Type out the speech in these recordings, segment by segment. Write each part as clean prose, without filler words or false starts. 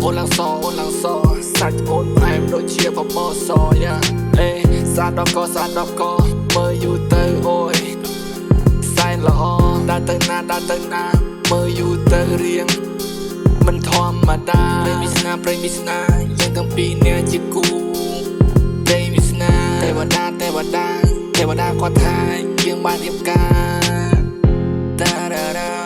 អូនឡើងសសាច់អូនផ្អែមដូចជាបបរសយ៉ាអេសាដល់កមើលយូរទៅអូយសែនល្អដើរទៅណាមើលយូរទៅរៀងមិនធម្មតាព្រេងវាសនាយើងទាំងពីរនាក់ជាគូព្រេងវាសនាទេវតាគាត់ថាយើងបានរៀបការតារ៉ារ៉ា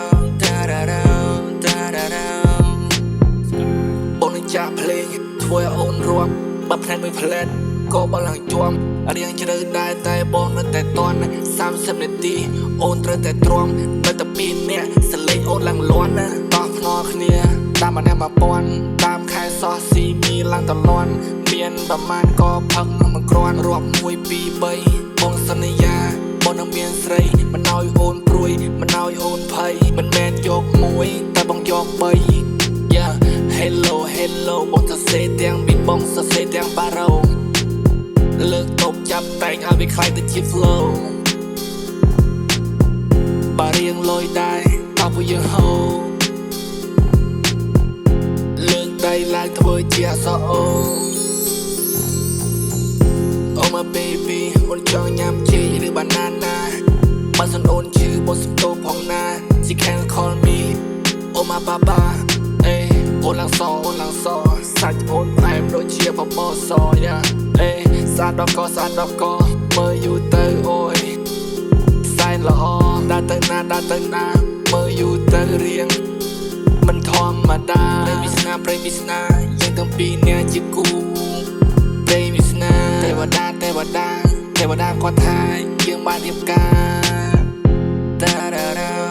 អូនចាក់ភ្លេងធ្វើឲ្យអូនរាប់បាត់ផ្នែកមួយផ្លែតក៏បឡើងជាប់រៀងជ្រៅដែរតែបងនៅតែតន់30នាទីអូនត្រូវតែទ្រាំនៅតែពីរនាក់សលេងអូនឡើងលាន់ណាតោះភ្នាល់គ្នាតាមអាន1000តាមខែសោះស៊ីមីឡើងតលន់មានប្រមាណក៏ផឹកនឹងមិនគ្រាន់រាប់1 2 3បងសន្យាបងនឹងមានស្រីមិនឲ្យអូនព្រួយមិនឲ្យអូនភ័យមិនមែនយកមួយតែបងយក3 Yeah hello បងសរសេរទាំងពីបងសរសេរទាំងបារ៉ូលើកតបចាប់តែងឲ្យវាខ្លាយទៅជា flow បារៀងលយដែរតោះពួកយើងហូលើកដៃឡើងធ្វើជាអក្សរអូOh my baby អូនចង់ញ៉ាំជីឬ banana បើសិនអូនឈឺបងសុំទោសផងណា She can call me Oh my baba អេអូនឡើងសសាច់អូនផ្អែមដូចជាបបរសយ៉ាអេសាដល់កមើលយូរទៅអូយសែនល្អដើរទៅណាមើលយូរទៅរៀងមិនធម្មតាព្រេងវាសនាយើងទាំងពីរនាក់ជាគូព្រេងវាសនាទេវតាគាត់ថាយើងបានរៀបការតារ៉ារ៉ា